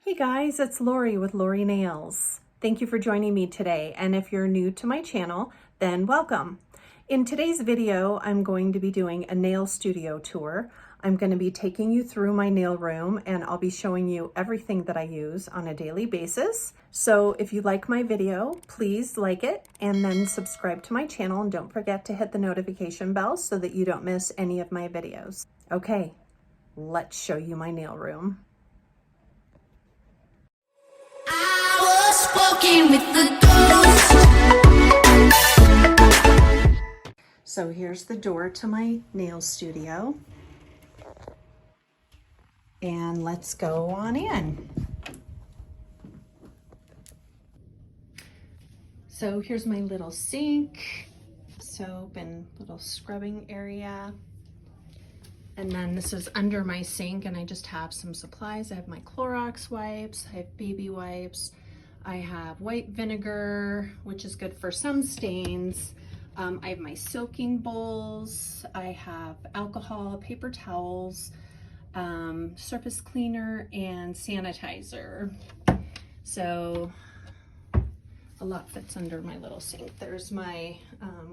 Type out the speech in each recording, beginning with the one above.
Hey guys, it's Lori with Lori Nails. Thank you for joining me today, and if you're new to my channel, then welcome. In today's video, I'm going to be doing a nail studio tour. I'm going to be taking you through my nail room, and I'll be showing you everything that I use on a daily basis. So if you like my video, please like it and then subscribe to my channel, and don't forget to hit the notification bell so that you don't miss any of my videos. Okay, let's show you my nail room. Walking with the ghost. So here's the door to my nail studio. And let's go on in. So here's my little sink, soap and little scrubbing area. And then this is under my sink, and I just have some supplies. I have my Clorox wipes, I have baby wipes, I have white vinegar, which is good for some stains. I have my soaking bowls, I have alcohol, paper towels, surface cleaner, and sanitizer. So a lot fits under my little sink. There's my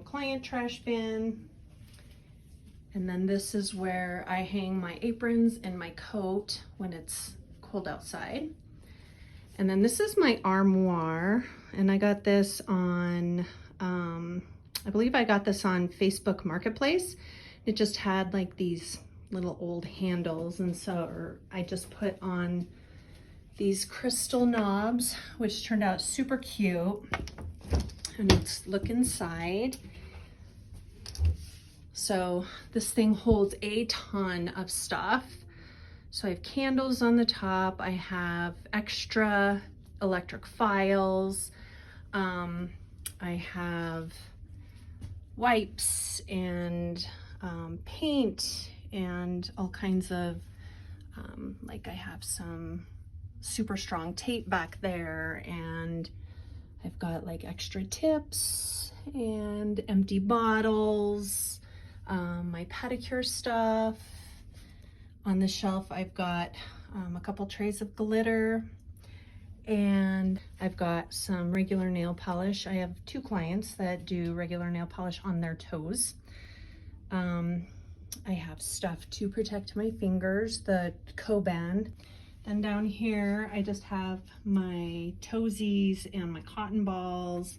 client trash bin. And then this is where I hang my aprons and my coat when it's cold outside. And then this is my armoire, and I got this on, I believe I got this on Facebook Marketplace. It just had like these little old handles, and so I just put on these crystal knobs, which turned out super cute. And let's look inside. So this thing holds a ton of stuff. So I have candles on the top. I have extra electric files. I have wipes and paint and all kinds of, like I have some super strong tape back there, and I've got like extra tips and empty bottles. My pedicure stuff. On the shelf, I've got a couple trays of glitter, and I've got some regular nail polish. I have two clients that do regular nail polish on their toes. I have stuff to protect my fingers, the Co-Band. Then down here, I just have my toesies and my cotton balls,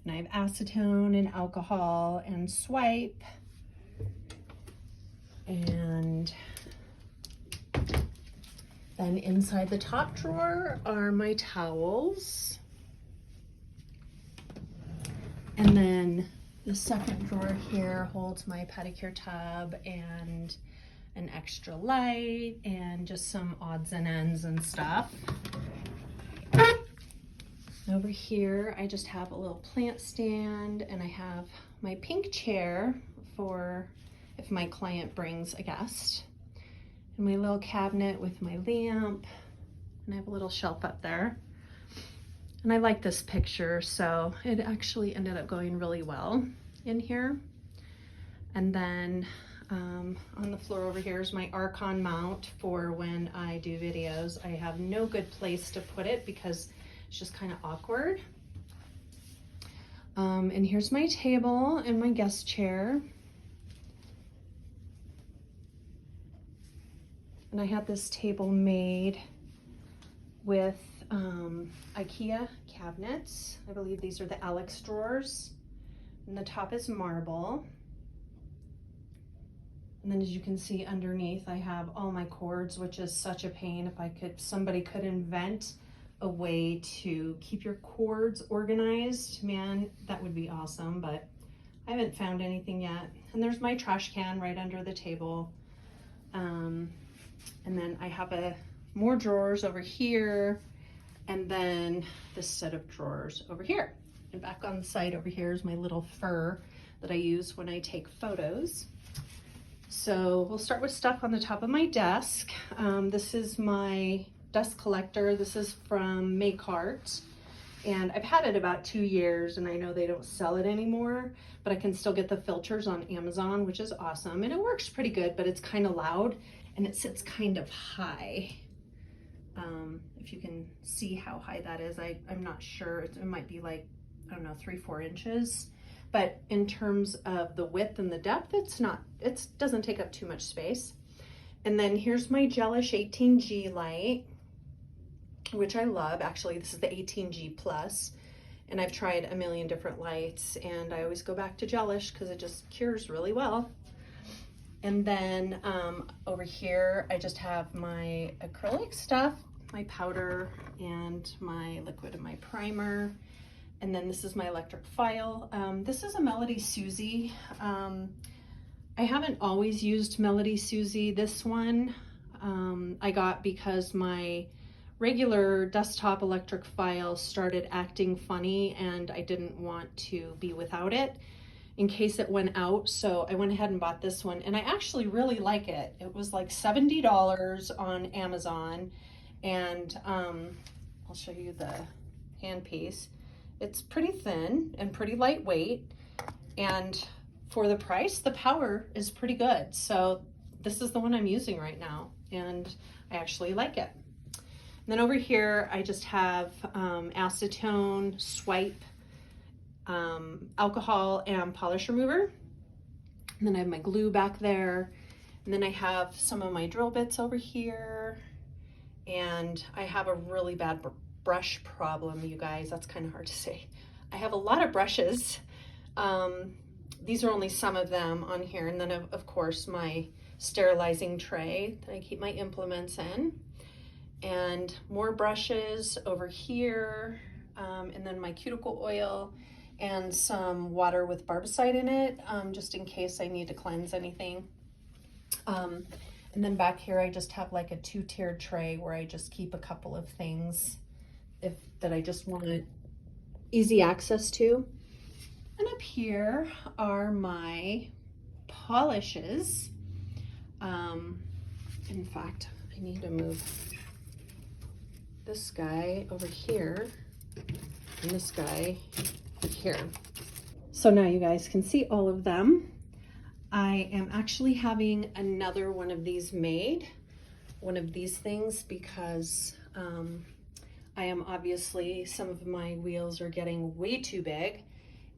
and I have acetone and alcohol and swipe. And then inside the top drawer are my towels. And then the second drawer here holds my pedicure tub and an extra light and just some odds and ends and stuff. Over here, I just have a little plant stand, and I have my pink chair for if my client brings a guest, and my little cabinet with my lamp, and I have a little shelf up there. And I like this picture, so it actually ended up going really well in here. And then on the floor over here is my Archon mount for when I do videos. I have no good place to put it because it's just kind of awkward. And here's my table and my guest chair. And I had this table made with IKEA cabinets. I believe these are the Alex drawers. And the top is marble. And then as you can see underneath, I have all my cords, which is such a pain. If somebody could invent a way to keep your cords organized, man, that would be awesome, but I haven't found anything yet. And there's my trash can right under the table. And then I have more drawers over here, and then this set of drawers over here. And back on the side over here is my little fur that I use when I take photos. So we'll start with stuff on the top of my desk. This is my dust collector. This is from Makart, and I've had it about 2 years, and I know they don't sell it anymore, but I can still get the filters on Amazon, which is awesome. And it works pretty good, but it's kind of loud and it sits kind of high. if you can see how high that is. I'm not sure. It might be like, I don't know, 3-4 inches. But in terms of the width and the depth, it doesn't take up too much space. And then here's my Gelish 18G light, which I love. Actually, this is the 18G Plus. And I've tried a million different lights, and I always go back to Gelish because it just cures really well. And then over here, I just have my acrylic stuff, my powder and my liquid and my primer. And then this is my electric file. This is a Melody Susie. I haven't always used Melody Susie. This one I got because my regular desktop electric file started acting funny and I didn't want to be without it in case it went out. So I went ahead and bought this one, and I actually really like it. It was like $70 on Amazon, and I'll show you the handpiece. It's pretty thin and pretty lightweight, and for the price, the power is pretty good. So this is the one I'm using right now, and I actually like it. And then over here, I just have acetone, swipe, alcohol, and polish remover. And then I have my glue back there. And then I have some of my drill bits over here. And I have a really bad brush problem, you guys. That's kind of hard to say. I have a lot of brushes. These are only some of them on here. And then of course my sterilizing tray that I keep my implements in. And more brushes over here, and then my cuticle oil and some water with barbicide in it, just in case I need to cleanse anything. And then back here, I just have like a 2-tiered tray where I just keep a couple of things that I just want easy access to. And up here are my polishes. In fact, I need to move this guy over here and this guy here. So now you guys can see all of them. I am actually having another one of these made, one of these things, because I am obviously, some of my wheels are getting way too big,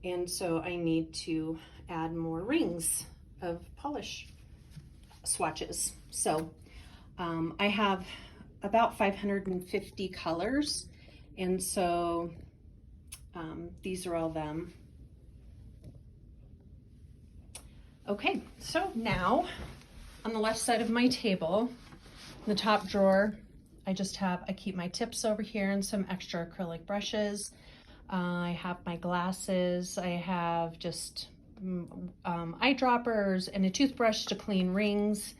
and so I need to add more rings of polish swatches. So I have about 550 colors, and so these are all them. Okay, so now on the left side of my table, in the top drawer, I keep my tips over here and some extra acrylic brushes. I have my glasses, I have just eyedroppers and a toothbrush to clean rings.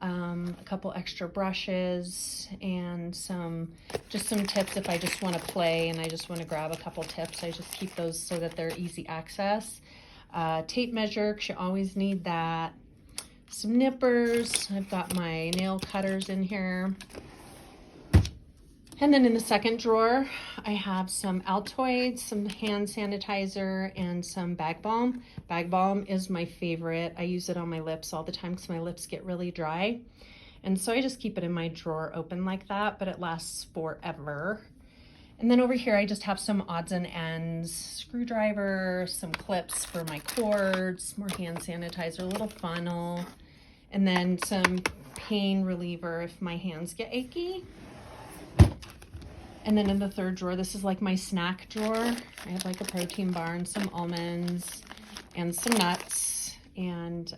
A couple extra brushes and some tips if I just want to play and I just want to grab a couple tips. I just keep those so that they're easy access. Tape measure, because you always need that. Some nippers. I've got my nail cutters in here. And then in the second drawer, I have some Altoids, some hand sanitizer, and some Bag Balm. Bag Balm is my favorite. I use it on my lips all the time because my lips get really dry. And so I just keep it in my drawer open like that, but it lasts forever. And then over here, I just have some odds and ends, screwdriver, some clips for my cords, more hand sanitizer, a little funnel, and then some pain reliever if my hands get achy. And then in the third drawer, this is like my snack drawer. I have like a protein bar and some almonds and some nuts. And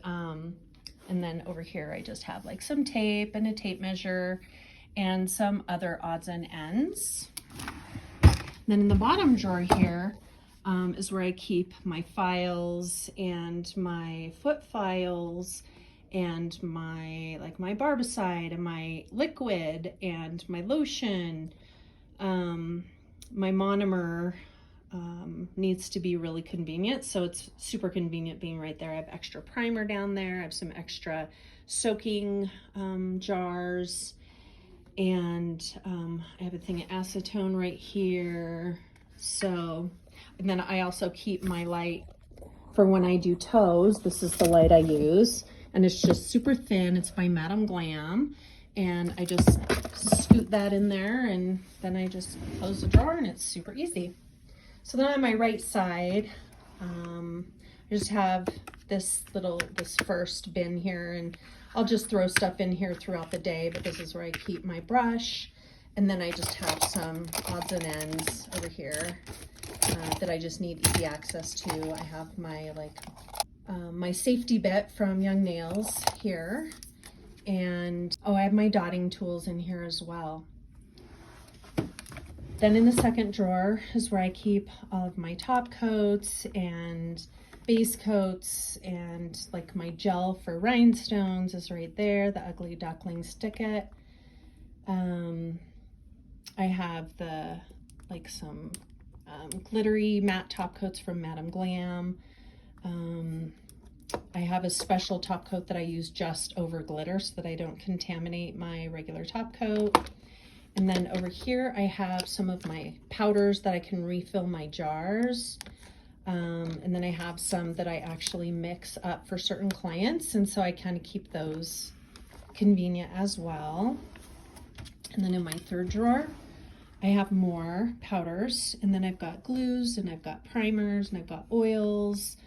then over here, I just have like some tape and a tape measure and some other odds and ends. Then in the bottom drawer here is where I keep my files and my foot files and my barbicide and my liquid and my lotion. My monomer needs to be really convenient, so it's super convenient being right there. I have extra primer down there. I have some extra soaking jars, and I have a thing of acetone right here. So, and then I also keep my light for when I do toes. This is the light I use, and it's just super thin. It's by Madame Glam, and I just scoot that in there, and then I just close the drawer, and it's super easy. So then on my right side, I just have this first bin here, and I'll just throw stuff in here throughout the day, but this is where I keep my brush. And then I just have some odds and ends over here that I just need easy access to. I have my my safety bit from Young Nails here. And oh, I have my dotting tools in here as well. Then in the second drawer is where I keep all of my top coats and base coats, and like my gel for rhinestones is right there, the Ugly Duckling Stick It. I have some glittery matte top coats from Madame Glam. I have a special top coat that I use just over glitter so that I don't contaminate my regular top coat. And then over here I have some of my powders that I can refill my jars. And then I have some that I actually mix up for certain clients, and so I kind of keep those convenient as well. And then in my third drawer, I have more powders, and then I've got glues, and I've got primers, and I've got oils.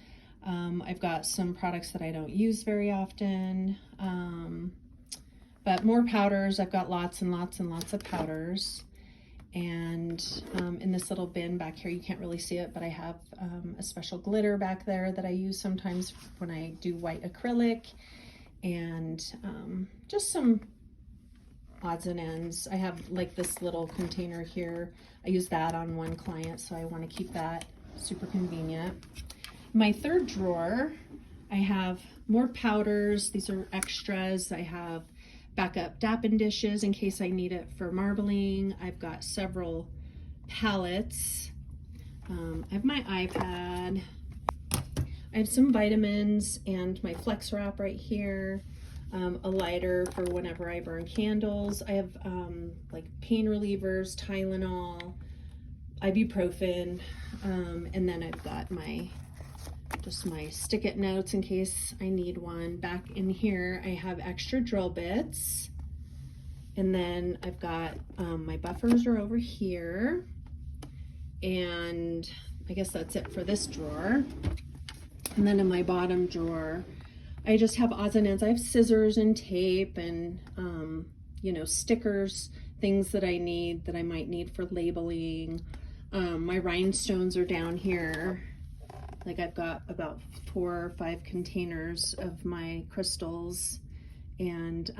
I've got some products that I don't use very often, but more powders. I've got lots and lots and lots of powders. And in this little bin back here, you can't really see it, but I have a special glitter back there that I use sometimes when I do white acrylic, and just some odds and ends. I have like this little container here. I use that on one client, so I want to keep that super convenient. My third drawer, I have more powders. These are extras. I have backup Dappen dishes in case I need it for marbling. I've got several palettes. I have my iPad. I have some vitamins and my Flex Wrap right here. A lighter for whenever I burn candles. I have like pain relievers, Tylenol, ibuprofen, and then I've got my stick-it notes in case I need one. Back in here I have extra drill bits, and then I've got my buffers are over here, and I guess that's it for this drawer. And then in my bottom drawer I just have odds and ends. I have scissors and tape and you know, stickers, things that I need, that I might need for labeling. My rhinestones are down here. Like I've got about 4 or 5 containers of my crystals, and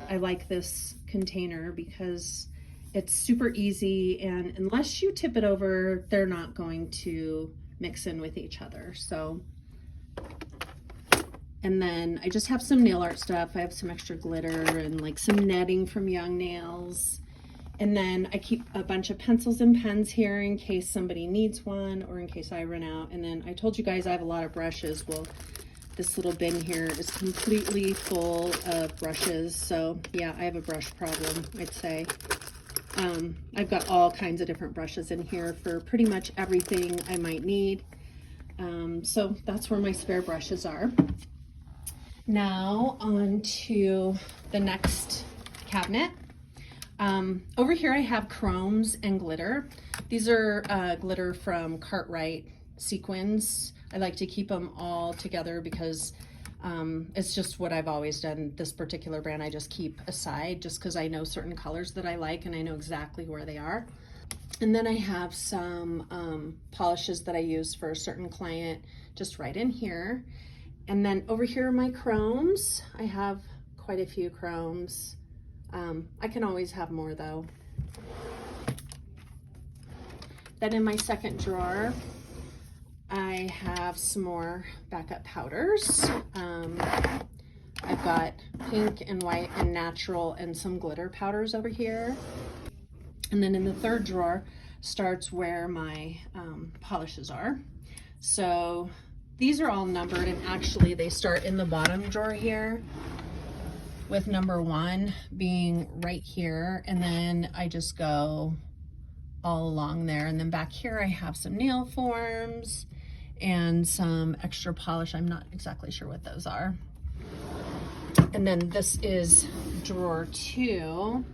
I like this container because it's super easy, and unless you tip it over, they're not going to mix in with each other. So, and then I just have some nail art stuff. I have some extra glitter and like some netting from Young Nails. And then I keep a bunch of pencils and pens here in case somebody needs one or in case I run out. And then I told you guys I have a lot of brushes. Well, this little bin here is completely full of brushes. So yeah, I have a brush problem, I'd say. I've got all kinds of different brushes in here for pretty much everything I might need. So that's where my spare brushes are. Now on to the next cabinet. Over here I have chromes and glitter. These are glitter from Cartwright Sequins. I like to keep them all together because it's just what I've always done. This particular brand I just keep aside just because I know certain colors that I like and I know exactly where they are. And then I have some polishes that I use for a certain client just right in here. And then over here are my chromes. I have quite a few chromes. I can always have more though. Then in my second drawer, I have some more backup powders. I've got pink and white and natural and some glitter powders over here. And then in the third drawer starts where my polishes are. So these are all numbered, and actually they start in the bottom drawer here, with number 1 being right here, and then I just go all along there. And then back here I have some nail forms and some extra polish. I'm not exactly sure what those are. And then this is drawer 2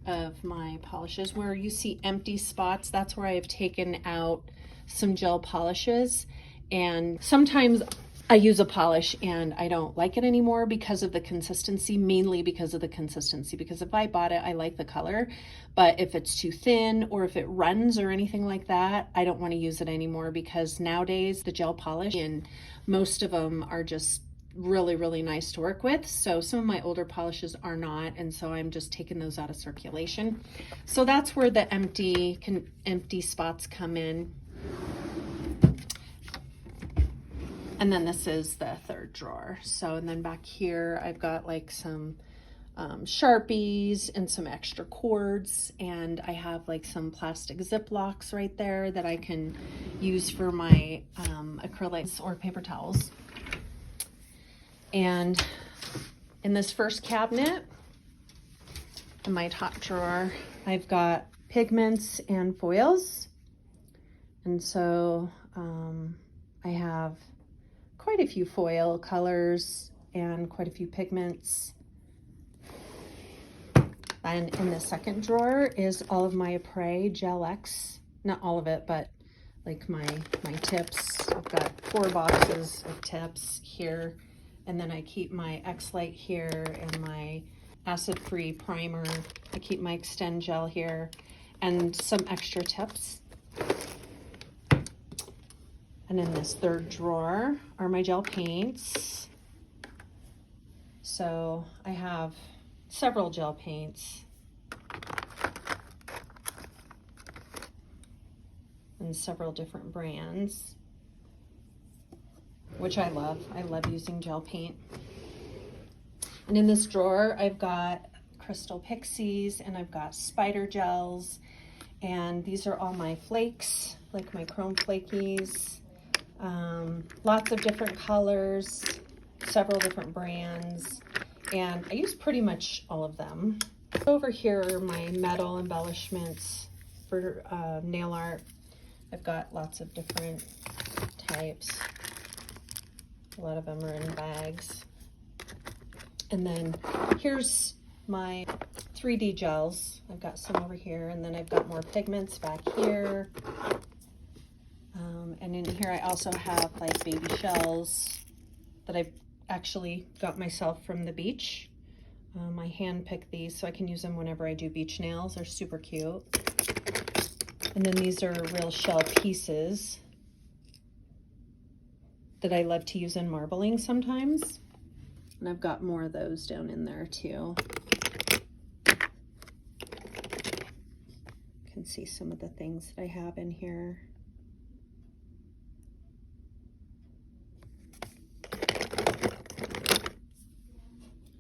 of my polishes. Where you see empty spots, that's where I have taken out some gel polishes. And sometimes I use a polish and I don't like it anymore because of the consistency, mainly because of the consistency. Because if I bought it, I like the color, but if it's too thin or if it runs or anything like that, I don't want to use it anymore, because nowadays the gel polish, and most of them are just really, really nice to work with. So some of my older polishes are not, and so I'm just taking those out of circulation. So that's where the empty spots come in. And then this is the third drawer. So, and then back here, I've got like some Sharpies and some extra cords. And I have like some plastic Ziplocs right there that I can use for my acrylics or paper towels. And in this first cabinet, in my top drawer, I've got Pigments and Foils. And so I have quite a few foil colors and quite a few pigments. And in the second drawer is all of my Apres Gel X. Not all of it, but like my tips. I've got 4 boxes of tips here. And then I keep my X-Light here and my acid-free primer. I keep my Extend Gel here and some extra tips. And in this third drawer are my gel paints. So I have several gel paints and several different brands, which I love. I love using gel paint. And in this drawer, I've got Crystal Pixies and I've got Spider Gels. And these are all my flakes, like my Chrome Flakies. Lots of different colors, several different brands, and I use pretty much all of them. Over here are my metal embellishments for nail art. I've got lots of different types. A lot of them are in bags. And then here's my 3D gels. I've got some over here, and then I've got more pigments back here. And in here I also have like baby shells that I've actually got myself from the beach. I hand pick these so I can use them whenever I do beach nails. They're super cute. And then these are real shell pieces that I love to use in marbling sometimes. And I've got more of those down in there too. You can see some of the things that I have in here.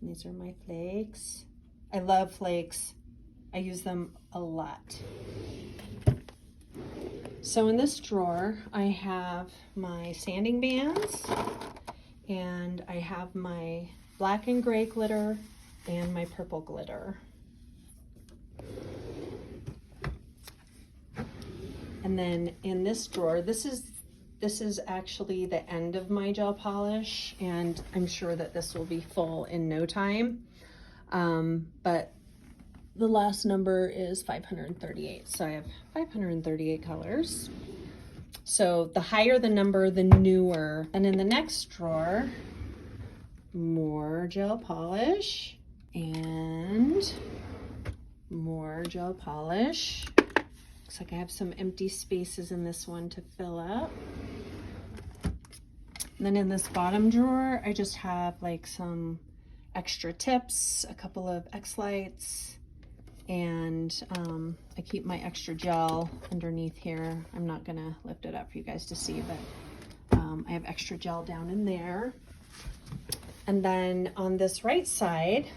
These are my flakes. I love flakes. I use them a lot. So in this drawer, I have my sanding bands, and I have my black and gray glitter and my purple glitter. And then in this drawer, this is actually the end of my gel polish, and I'm sure that this will be full in no time. But the last number is 538. So I have 538 colors. So the higher the number, the newer. And in the next drawer, more gel polish and more gel polish. Looks like I have some empty spaces in this one to fill up. And then in this bottom drawer, I just have like some extra tips, a couple of X-Lights, and I keep my extra gel underneath here. I'm not gonna lift it up for you guys to see, but I have extra gel down in there. And then on this right side,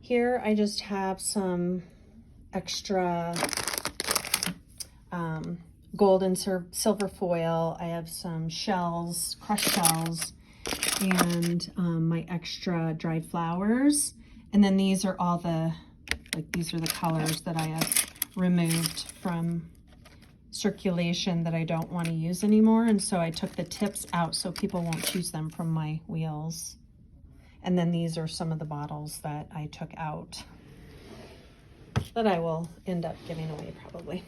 here I just have some extra gold and silver foil. I have some shells, crushed shells, and my extra dried flowers. And then these are all these are the colors that I have removed from circulation that I don't want to use anymore. And so I took the tips out so people won't choose them from my wheels. And then these are some of the bottles that I took out that I will end up giving away probably.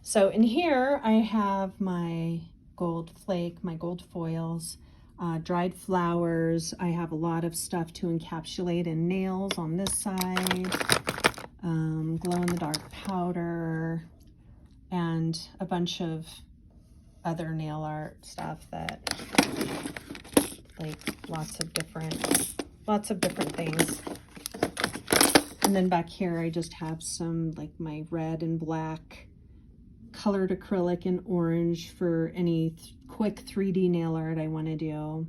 So in here I have my gold flake, my gold foils, dried flowers. I have a lot of stuff to encapsulate in nails on this side, glow-in-the-dark powder, and a bunch of other nail art stuff that, like, lots of different things. And then back here I just have some, like, my red and black colored acrylic and orange for any quick 3D nail art I want to do.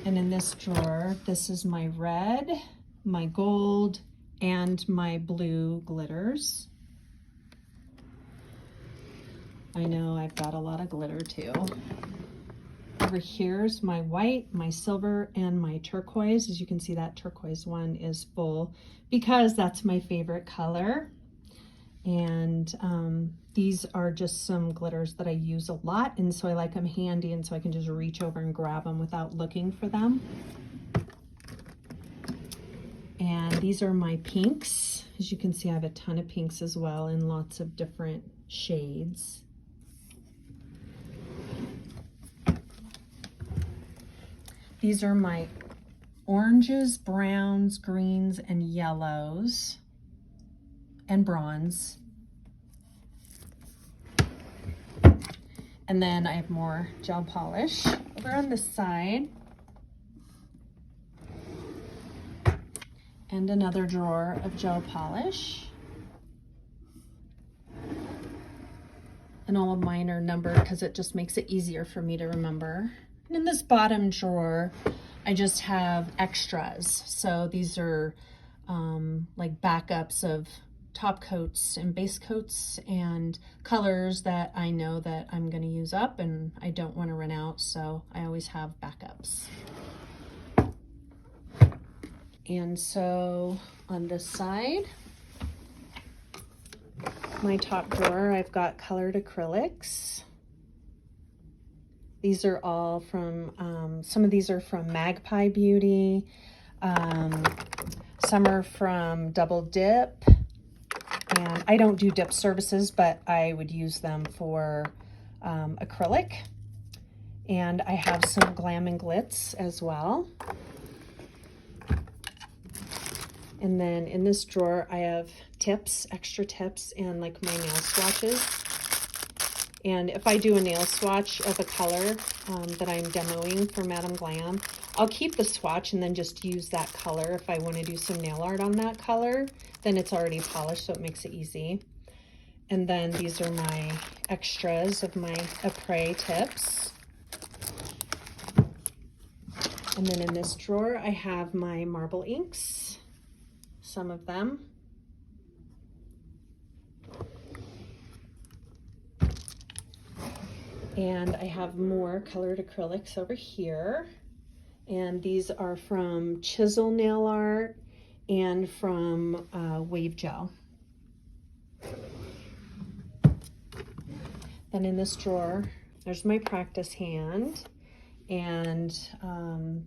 And in this drawer, this is my red, my gold, and my blue glitters. I know I've got a lot of glitter too. Over here's my white, my silver, and my turquoise. As you can see, that turquoise one is full because that's my favorite color. And these are just some glitters that I use a lot, and so I like them handy, and so I can just reach over and grab them without looking for them. And these are my pinks. As you can see, I have a ton of pinks as well in lots of different shades. These are my oranges, browns, greens, and yellows, and bronze. And then I have more gel polish over on this side. And another drawer of gel polish. And all of mine are numbered because it just makes it easier for me to remember. And in this bottom drawer, I just have extras. So these are like backups of top coats and base coats and colors that I know that I'm going to use up and I don't want to run out, so I always have backups. And so on this side, my top drawer, I've got colored acrylics. These are all from, some of these are from Magpie Beauty. Some are from Double Dip. And I don't do dip services, but I would use them for acrylic. And I have some Glam and Glitz as well. And then in this drawer, I have tips, extra tips, and like my nail swatches. And if I do a nail swatch of a color that I'm demoing for Madame Glam, I'll keep the swatch and then just use that color. If I want to do some nail art on that color, then it's already polished, so it makes it easy. And then these are my extras of my Après tips. And then in this drawer, I have my marble inks, some of them. And I have more colored acrylics over here. And these are from Chisel Nail Art and from Wave Gel. Then in this drawer, there's my practice hand. And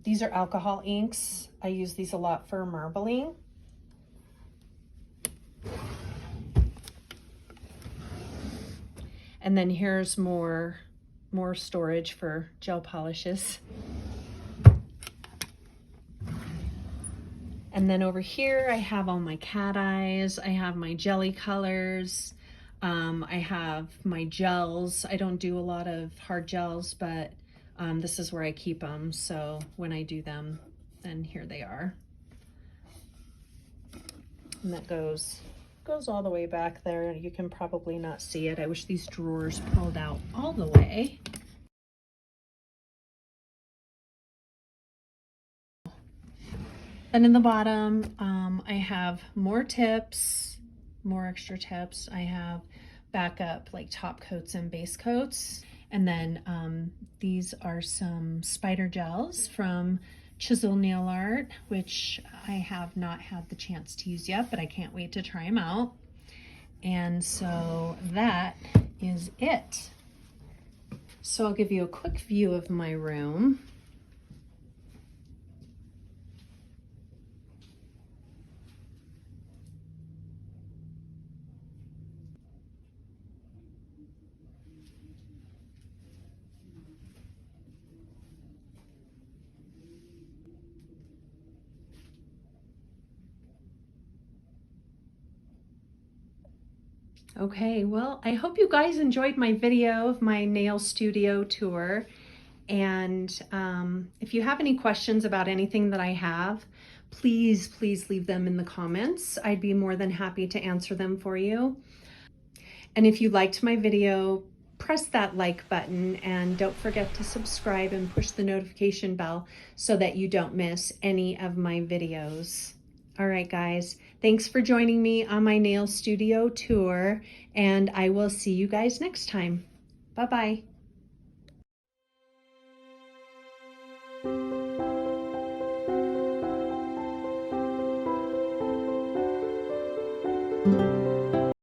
these are alcohol inks. I use these a lot for marbling. And then here's more storage for gel polishes. And then over here, I have all my cat eyes. I have my jelly colors. I have my gels. I don't do a lot of hard gels, but this is where I keep them. So when I do them, then here they are. And that goes all the way back there. You can probably not see it. I wish these drawers pulled out all the way. Then in the bottom, I have more tips, more extra tips. I have backup like top coats and base coats. And then these are some spider gels from Chisel Nail Art, which I have not had the chance to use yet, but I can't wait to try them out. And so that is it. So I'll give you a quick view of my room. Okay, well, I hope you guys enjoyed my video of my nail studio tour. And if you have any questions about anything that I have, please leave them in the comments. I'd be more than happy to answer them for you. And if you liked my video, press that like button and don't forget to subscribe and push the notification bell so that you don't miss any of my videos. All right, guys, thanks for joining me on my nail studio tour, and I will see you guys next time. Bye-bye.